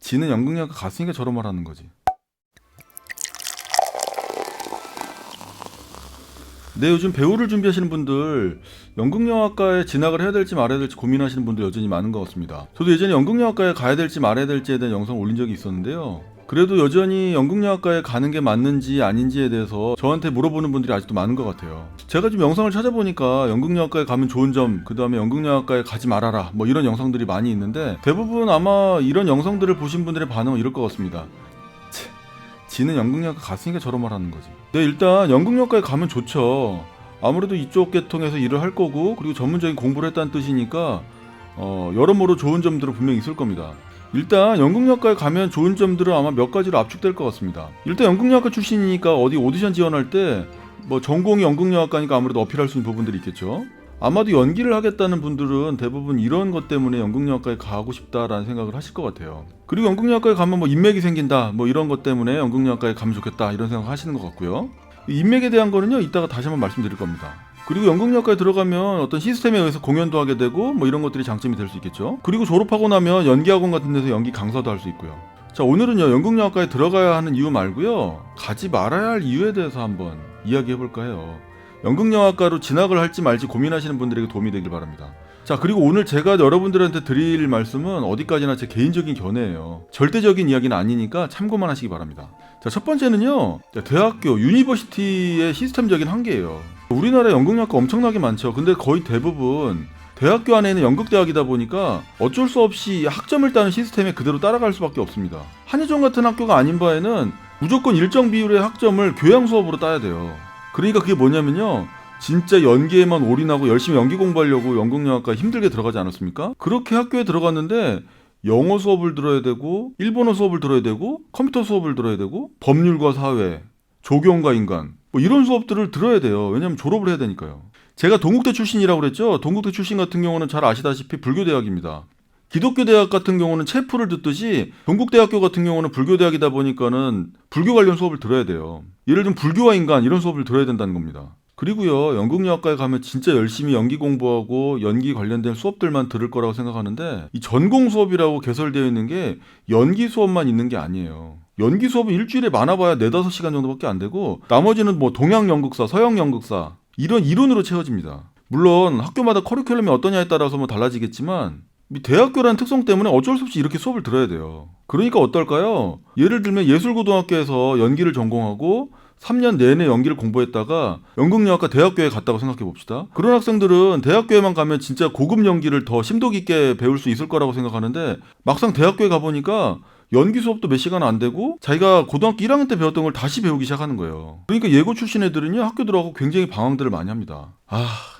지는 연극영화과 갔으니까 저런 말 하는 거지. 네, 요즘 배우를 준비하시는 분들 연극영화과에 진학을 해야 될지 말아야 될지 고민하시는 분들 여전히 많은 것 같습니다. 저도 예전에 연극영화과에 가야 될지 말아야 될지에 대한 영상을 올린 적이 있었는데요. 그래도 여전히 연극영화과에 가는 게 맞는지 아닌지에 대해서 저한테 물어보는 분들이 아직도 많은 것 같아요. 제가 좀 영상을 찾아보니까 연극영화과에 가면 좋은 점, 그 다음에 연극영화과에 가지 말아라 뭐 이런 영상들이 많이 있는데, 대부분 아마 이런 영상들을 보신 분들의 반응은 이럴 것 같습니다. 지는 연극영화과 갔으니까 저런 말 하는 거지. 네, 일단 연극영화과에 가면 좋죠. 아무래도 이쪽 계통에서 일을 할 거고, 그리고 전문적인 공부를 했다는 뜻이니까 여러모로 좋은 점들은 분명히 있을 겁니다. 일단 연극영화과에 가면 좋은 점들은 아마 몇 가지로 압축될 것 같습니다. 일단 연극영화과 출신이니까 어디 오디션 지원할 때 뭐 전공이 연극영화과니까 아무래도 어필할 수 있는 부분들이 있겠죠. 아마도 연기를 하겠다는 분들은 대부분 이런 것 때문에 연극영화과에 가고 싶다라는 생각을 하실 것 같아요. 그리고 연극영화과에 가면 뭐 인맥이 생긴다 뭐 이런 것 때문에 연극영화과에 가면 좋겠다 이런 생각 하시는 것 같고요. 인맥에 대한 거는요, 이따가 다시 한번 말씀드릴 겁니다. 그리고 연극영화과에 들어가면 어떤 시스템에 의해서 공연도 하게 되고 뭐 이런 것들이 장점이 될 수 있겠죠. 그리고 졸업하고 나면 연기학원 같은 데서 연기 강사도 할 수 있고요. 자, 오늘은요 연극영화과에 들어가야 하는 이유 말고요, 가지 말아야 할 이유에 대해서 한번 이야기해볼까 해요. 연극영화과로 진학을 할지 말지 고민하시는 분들에게 도움이 되길 바랍니다. 자, 그리고 오늘 제가 여러분들한테 드릴 말씀은 어디까지나 제 개인적인 견해예요. 절대적인 이야기는 아니니까 참고만 하시기 바랍니다. 자, 첫 번째는요, 대학교, 유니버시티의 시스템적인 한계예요. 우리나라 연극영화과 엄청나게 많죠. 근데 거의 대부분 대학교 안에 있는 연극대학이다 보니까 어쩔 수 없이 학점을 따는 시스템에 그대로 따라갈 수밖에 없습니다. 한예종 같은 학교가 아닌 바에는 무조건 일정 비율의 학점을 교양 수업으로 따야 돼요. 그러니까 그게 뭐냐면요, 진짜 연기에만 올인하고 열심히 연기 공부하려고 연극영화과 힘들게 들어가지 않았습니까? 그렇게 학교에 들어갔는데 영어 수업을 들어야 되고, 일본어 수업을 들어야 되고, 컴퓨터 수업을 들어야 되고, 법률과 사회, 조경과 인간 뭐 이런 수업들을 들어야 돼요. 왜냐면 졸업을 해야 되니까요. 제가 동국대 출신이라고 그랬죠. 동국대 출신 같은 경우는 잘 아시다시피 불교대학입니다. 기독교 대학 같은 경우는 체프를 듣듯이 동국대학교 같은 경우는 불교대학이다 보니까는 불교 관련 수업을 들어야 돼요. 예를 들면 불교와 인간 이런 수업을 들어야 된다는 겁니다. 그리고요, 연극영화과에 가면 진짜 열심히 연기 공부하고 연기 관련된 수업들만 들을 거라고 생각하는데, 이 전공 수업이라고 개설되어 있는 게 연기 수업만 있는 게 아니에요. 연기 수업은 일주일에 많아봐야 4-5시간 정도밖에 안 되고, 나머지는 뭐 동양 연극사, 서양 연극사 이런 이론으로 채워집니다. 물론 학교마다 커리큘럼이 어떠냐에 따라서 뭐 달라지겠지만 대학교라는 특성 때문에 어쩔 수 없이 이렇게 수업을 들어야 돼요. 그러니까 어떨까요? 예를 들면 예술고등학교에서 연기를 전공하고 3년 내내 연기를 공부했다가 연극영화과 대학교에 갔다고 생각해 봅시다. 그런 학생들은 대학교에만 가면 진짜 고급 연기를 더 심도 깊게 배울 수 있을 거라고 생각하는데, 막상 대학교에 가보니까 연기 수업도 몇 시간 안 되고 자기가 고등학교 1학년 때 배웠던 걸 다시 배우기 시작하는 거예요. 그러니까 예고 출신 애들은요, 학교 들어가고 굉장히 방황들을 많이 합니다.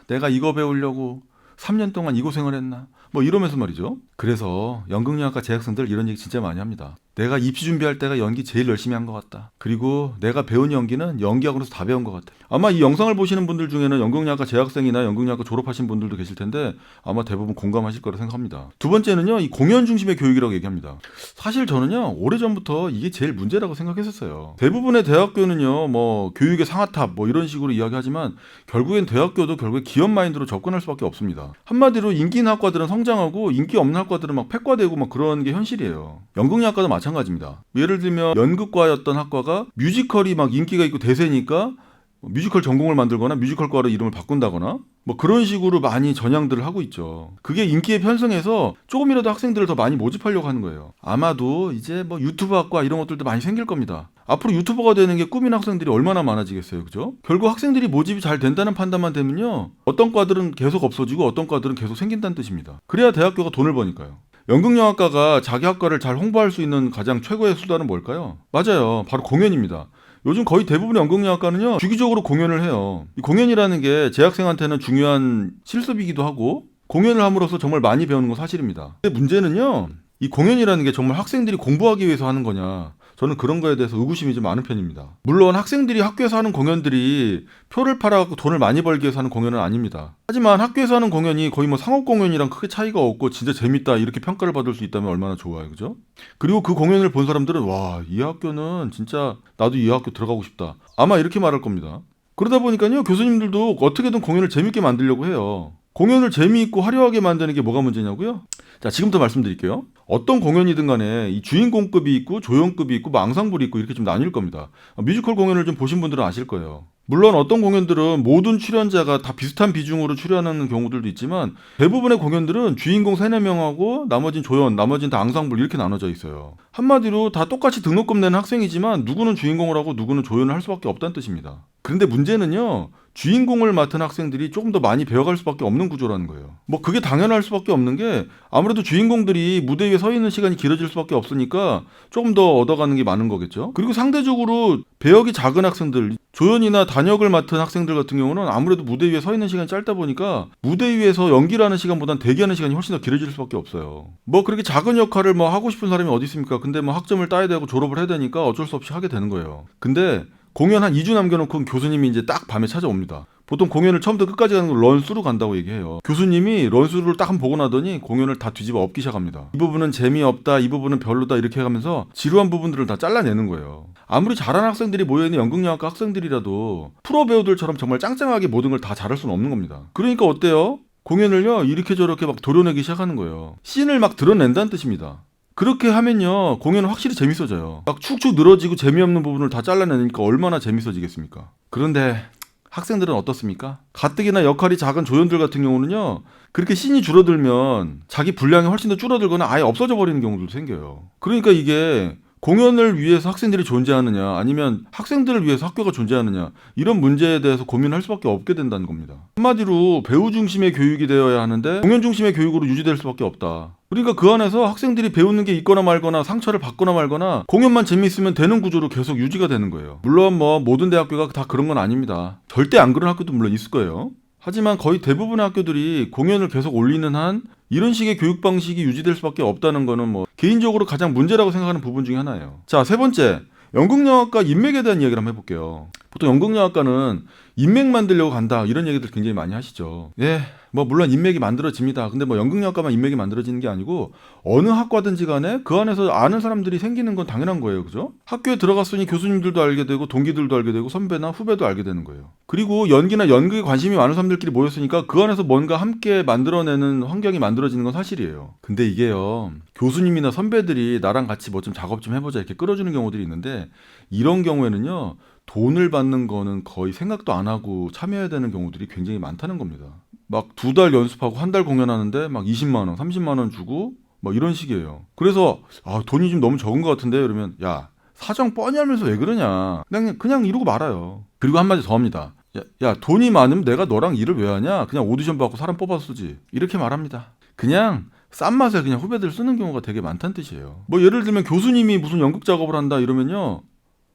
내가 이거 배우려고 3년 동안 이 고생을 했나 뭐 이러면서 말이죠. 그래서 연극영화과 재학생들 이런 얘기 진짜 많이 합니다. 내가 입시 준비할 때가 연기 제일 열심히 한 것 같다. 그리고 내가 배운 연기는 연기학원에서 다 배운 것 같아. 아마 이 영상을 보시는 분들 중에는 연극영화과 재학생이나 연극영화과 졸업하신 분들도 계실 텐데 아마 대부분 공감하실 거라 생각합니다. 두 번째는요, 이 공연 중심의 교육이라고 얘기합니다. 사실 저는요, 오래전부터 이게 제일 문제라고 생각했었어요. 대부분의 대학교는요, 뭐 교육의 상아탑 뭐 이런 식으로 이야기하지만 결국엔 대학교도 결국에 기업 마인드로 접근할 수밖에 없습니다. 한마디로 인기 있는 학과들은 성장하고 인기 없는 학과들은 막 폐과되고 막 그런 게 현실이에요. 연극영화과도 마찬가지입니다. 예를 들면 연극과였던 학과가 뮤지컬이 막 인기가 있고 대세니까 뮤지컬 전공을 만들거나 뮤지컬과로 이름을 바꾼다거나 뭐 그런 식으로 많이 전향들을 하고 있죠. 그게 인기에 편승해서 조금이라도 학생들을 더 많이 모집하려고 하는 거예요. 아마도 이제 뭐 유튜브 학과 이런 것들도 많이 생길 겁니다. 앞으로 유튜버가 되는 게 꿈인 학생들이 얼마나 많아지겠어요, 그죠? 결국 학생들이 모집이 잘 된다는 판단만 되면요, 어떤 과들은 계속 없어지고 어떤 과들은 계속 생긴다는 뜻입니다. 그래야 대학교가 돈을 버니까요. 연극영화과가 자기 학과를 잘 홍보할 수 있는 가장 최고의 수단은 뭘까요? 맞아요, 바로 공연입니다. 요즘 거의 대부분의 연극영화과는요, 주기적으로 공연을 해요. 이 공연이라는 게 재학생한테는 중요한 실습이기도 하고 공연을 함으로써 정말 많이 배우는 건 사실입니다. 근데 문제는요, 이 공연이라는 게 정말 학생들이 공부하기 위해서 하는 거냐, 저는 그런 거에 대해서 의구심이 좀 많은 편입니다. 물론 학생들이 학교에서 하는 공연들이 표를 팔아갖고 돈을 많이 벌기 위해서 하는 공연은 아닙니다. 하지만 학교에서 하는 공연이 거의 뭐 상업 공연이랑 크게 차이가 없고 진짜 재밌다 이렇게 평가를 받을 수 있다면 얼마나 좋아요, 그죠? 그리고 그 공연을 본 사람들은 와, 이 학교는 진짜 나도 이 학교 들어가고 싶다 아마 이렇게 말할 겁니다. 그러다 보니까요, 교수님들도 어떻게든 공연을 재밌게 만들려고 해요. 공연을 재미있고 화려하게 만드는 게 뭐가 문제냐고요? 자, 지금부터 말씀드릴게요. 어떤 공연이든 간에 이 주인공급이 있고 조연급이 있고 뭐 앙상블이 있고 이렇게 좀 나뉠 겁니다. 뮤지컬 공연을 좀 보신 분들은 아실 거예요. 물론 어떤 공연들은 모든 출연자가 다 비슷한 비중으로 출연하는 경우들도 있지만 대부분의 공연들은 주인공 3, 4명하고 나머진 조연, 나머진 다 앙상블 이렇게 나눠져 있어요. 한마디로 다 똑같이 등록금 내는 학생이지만 누구는 주인공을 하고 누구는 조연을 할 수밖에 없다는 뜻입니다. 그런데 문제는요. 주인공을 맡은 학생들이 조금 더 많이 배워갈 수밖에 없는 구조라는 거예요. 뭐 그게 당연할 수밖에 없는 게 아무래도 주인공들이 무대 위에 서 있는 시간이 길어질 수밖에 없으니까 조금 더 얻어가는 게 많은 거겠죠. 그리고 상대적으로 배역이 작은 학생들, 조연이나 단역을 맡은 학생들 같은 경우는 아무래도 무대 위에 서 있는 시간이 짧다 보니까 무대 위에서 연기를 하는 시간보단 대기하는 시간이 훨씬 더 길어질 수밖에 없어요. 뭐 그렇게 작은 역할을 뭐 하고 싶은 사람이 어디 있습니까? 근데 뭐 학점을 따야 되고 졸업을 해야 되니까 어쩔 수 없이 하게 되는 거예요. 근데 공연 한 2주 남겨놓고 교수님이 이제 딱 밤에 찾아옵니다. 보통 공연을 처음부터 끝까지 가는 걸 런스루 간다고 얘기해요. 교수님이 런스루를 딱 한번 보고 나더니 공연을 다 뒤집어 엎기 시작합니다. 이 부분은 재미없다, 이 부분은 별로다 이렇게 해가면서 지루한 부분들을 다 잘라내는 거예요. 아무리 잘하는 학생들이 모여있는 연극영화과 학생들이라도 프로 배우들처럼 정말 짱짱하게 모든 걸 다 잘할 수는 없는 겁니다. 그러니까 어때요? 공연을요 이렇게 저렇게 막 도려내기 시작하는 거예요. 씬을 막 드러낸다는 뜻입니다. 그렇게 하면요 공연은 확실히 재밌어져요. 막 축축 늘어지고 재미없는 부분을 다 잘라내니까 얼마나 재밌어지겠습니까? 그런데 학생들은 어떻습니까? 가뜩이나 역할이 작은 조연들 같은 경우는요 그렇게 씬이 줄어들면 자기 분량이 훨씬 더 줄어들거나 아예 없어져 버리는 경우도 생겨요. 그러니까 이게 공연을 위해서 학생들이 존재하느냐 아니면 학생들을 위해서 학교가 존재하느냐 이런 문제에 대해서 고민할 수밖에 없게 된다는 겁니다. 한마디로 배우 중심의 교육이 되어야 하는데 공연 중심의 교육으로 유지될 수밖에 없다. 그러니까 그 안에서 학생들이 배우는 게 있거나 말거나 상처를 받거나 말거나 공연만 재미있으면 되는 구조로 계속 유지가 되는 거예요. 물론 뭐 모든 대학교가 다 그런 건 아닙니다. 절대 안 그런 학교도 물론 있을 거예요. 하지만 거의 대부분의 학교들이 공연을 계속 올리는 한 이런 식의 교육 방식이 유지될 수밖에 없다는 거는 뭐 개인적으로 가장 문제라고 생각하는 부분 중에 하나예요. 자, 세 번째. 연극영화과 인맥에 대한 이야기를 한번 해볼게요. 보통 연극영화과는 인맥 만들려고 간다 이런 얘기들 굉장히 많이 하시죠. 예, 뭐 물론 인맥이 만들어집니다. 근데 뭐 연극영화과만 인맥이 만들어지는 게 아니고 어느 학과든지 간에 그 안에서 아는 사람들이 생기는 건 당연한 거예요. 그죠? 학교에 들어갔으니 교수님들도 알게 되고 동기들도 알게 되고 선배나 후배도 알게 되는 거예요. 그리고 연기나 연극에 관심이 많은 사람들끼리 모였으니까 그 안에서 뭔가 함께 만들어내는 환경이 만들어지는 건 사실이에요. 근데 이게요 교수님이나 선배들이 나랑 같이 뭐 좀 작업 좀 해보자 이렇게 끌어주는 경우들이 있는데 이런 경우에는요 돈을 받는 거는 거의 생각도 안 하고 참여해야 되는 경우들이 굉장히 많다는 겁니다. 막 2달 연습하고 1달 공연하는데 막 20만 원, 30만 원 주고 막 이런 식이에요. 그래서 돈이 좀 너무 적은 것 같은데 이러면 야 사정 뻔히 알면서 왜 그러냐 그냥 이러고 말아요. 그리고 한마디 더 합니다. 야 돈이 많으면 내가 너랑 일을 왜 하냐 그냥 오디션 받고 사람 뽑아서 쓰지 이렇게 말합니다. 그냥 싼 맛에 그냥 후배들 쓰는 경우가 되게 많다는 뜻이에요. 뭐 예를 들면 교수님이 무슨 연극 작업을 한다 이러면요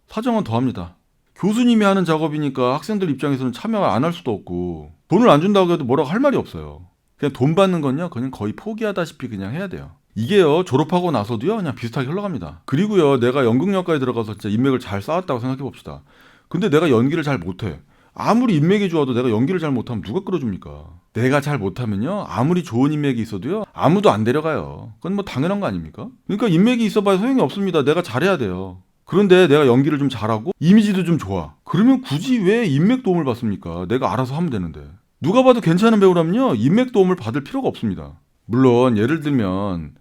사정은 더 합니다. 교수님이 하는 작업이니까 학생들 입장에서는 참여 안 할 수도 없고 돈을 안 준다고 해도 뭐라고 할 말이 없어요. 그냥 돈 받는 건요 그냥 거의 포기하다시피 그냥 해야 돼요. 이게요 졸업하고 나서도요 그냥 비슷하게 흘러갑니다. 그리고요 내가 연극영화과에 들어가서 진짜 인맥을 잘 쌓았다고 생각해 봅시다. 근데 내가 연기를 잘 못해. 아무리 인맥이 좋아도 내가 연기를 잘 못하면 누가 끌어줍니까? 내가 잘 못하면요 아무리 좋은 인맥이 있어도요 아무도 안 데려가요. 그건 뭐 당연한 거 아닙니까? 그러니까 인맥이 있어봐야 소용이 없습니다. 내가 잘해야 돼요. 그런데 내가 연기를 좀 잘하고 이미지도 좀 좋아. 그러면 굳이 왜 인맥 도움을 받습니까? 내가 알아서 하면 되는데. 누가 봐도 괜찮은 배우라면요 인맥 도움을 받을 필요가 없습니다. 물론 예를 들면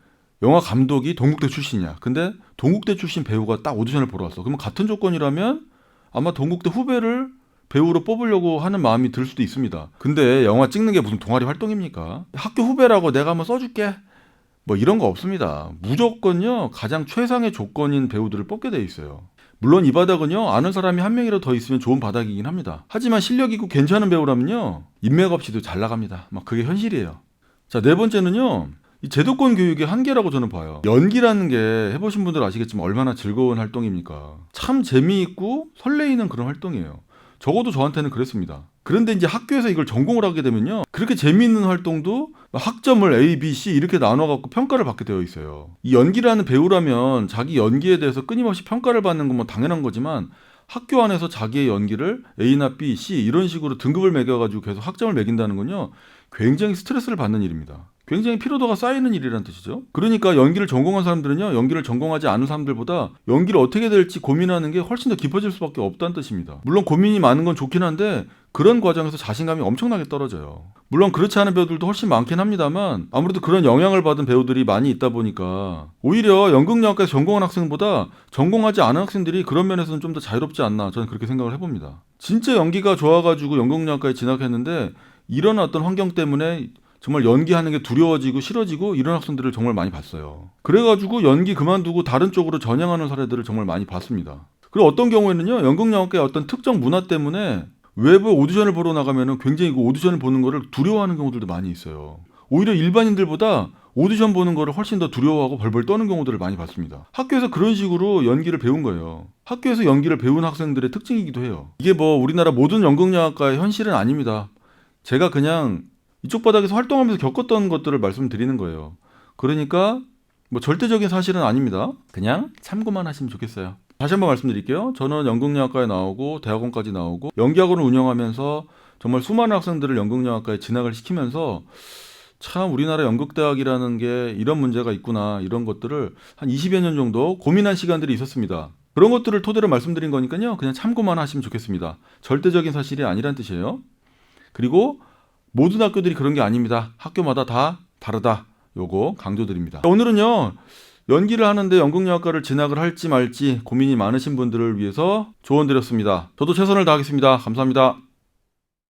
영화 감독이 동국대 출신이야. 근데 동국대 출신 배우가 딱 오디션을 보러 왔어. 그러면 같은 조건이라면 아마 동국대 후배를 배우로 뽑으려고 하는 마음이 들 수도 있습니다. 근데 영화 찍는 게 무슨 동아리 활동입니까? 학교 후배라고 내가 한번 써줄게 뭐 이런 거 없습니다. 무조건요 가장 최상의 조건인 배우들을 뽑게 돼 있어요. 물론 이 바닥은요 아는 사람이 한 명이라도 더 있으면 좋은 바닥이긴 합니다. 하지만 실력 있고 괜찮은 배우라면요 인맥 없이도 잘 나갑니다. 막 그게 현실이에요. 자, 네 번째는요 이 제도권 교육의 한계라고 저는 봐요. 연기라는 게 해보신 분들 아시겠지만 얼마나 즐거운 활동입니까? 참 재미있고 설레이는 그런 활동이에요. 적어도 저한테는 그랬습니다. 그런데 이제 학교에서 이걸 전공을 하게 되면요 그렇게 재미있는 활동도 학점을 A, B, C 이렇게 나눠갖고 평가를 받게 되어 있어요. 이 연기를 하는 배우라면 자기 연기에 대해서 끊임없이 평가를 받는 건 뭐 당연한 거지만 학교 안에서 자기의 연기를 A나 B, C 이런 식으로 등급을 매겨가지고 계속 학점을 매긴다는 건요 굉장히 스트레스를 받는 일입니다. 굉장히 피로도가 쌓이는 일이란 뜻이죠. 그러니까 연기를 전공한 사람들은요, 연기를 전공하지 않은 사람들보다 연기를 어떻게 될지 고민하는 게 훨씬 더 깊어질 수밖에 없다는 뜻입니다. 물론 고민이 많은 건 좋긴 한데 그런 과정에서 자신감이 엄청나게 떨어져요. 물론 그렇지 않은 배우들도 훨씬 많긴 합니다만 아무래도 그런 영향을 받은 배우들이 많이 있다 보니까 오히려 연극영화과에서 전공한 학생보다 전공하지 않은 학생들이 그런 면에서는 좀 더 자유롭지 않나, 저는 그렇게 생각을 해봅니다. 진짜 연기가 좋아가지고 연극영화과에 진학했는데 이런 어떤 환경 때문에 정말 연기하는 게 두려워지고 싫어지고 이런 학생들을 정말 많이 봤어요. 그래가지고 연기 그만두고 다른 쪽으로 전향하는 사례들을 정말 많이 봤습니다. 그리고 어떤 경우에는요, 연극영화과의 어떤 특정 문화 때문에 외부 오디션을 보러 나가면은 굉장히 그 오디션을 보는 거를 두려워하는 경우들도 많이 있어요. 오히려 일반인들보다 오디션 보는 거를 훨씬 더 두려워하고 벌벌 떠는 경우들을 많이 봤습니다. 학교에서 그런 식으로 연기를 배운 거예요. 학교에서 연기를 배운 학생들의 특징이기도 해요. 이게 뭐 우리나라 모든 연극영화과의 현실은 아닙니다. 제가 그냥 이쪽 바닥에서 활동하면서 겪었던 것들을 말씀드리는 거예요. 그러니까 뭐 절대적인 사실은 아닙니다. 그냥 참고만 하시면 좋겠어요. 다시 한번 말씀드릴게요. 저는 연극영화과에 나오고 대학원까지 나오고 연기학원을 운영하면서 정말 수많은 학생들을 연극영화과에 진학을 시키면서 참 우리나라 연극대학이라는 게 이런 문제가 있구나, 이런 것들을 한 20여 년 정도 고민한 시간들이 있었습니다. 그런 것들을 토대로 말씀드린 거니까요, 그냥 참고만 하시면 좋겠습니다. 절대적인 사실이 아니란 뜻이에요. 그리고 모든 학교들이 그런 게 아닙니다. 학교마다 다 다르다, 요거 강조드립니다. 오늘은요, 연기를 하는데 연극영화과를 진학을 할지 말지 고민이 많으신 분들을 위해서 조언 드렸습니다. 저도 최선을 다하겠습니다. 감사합니다.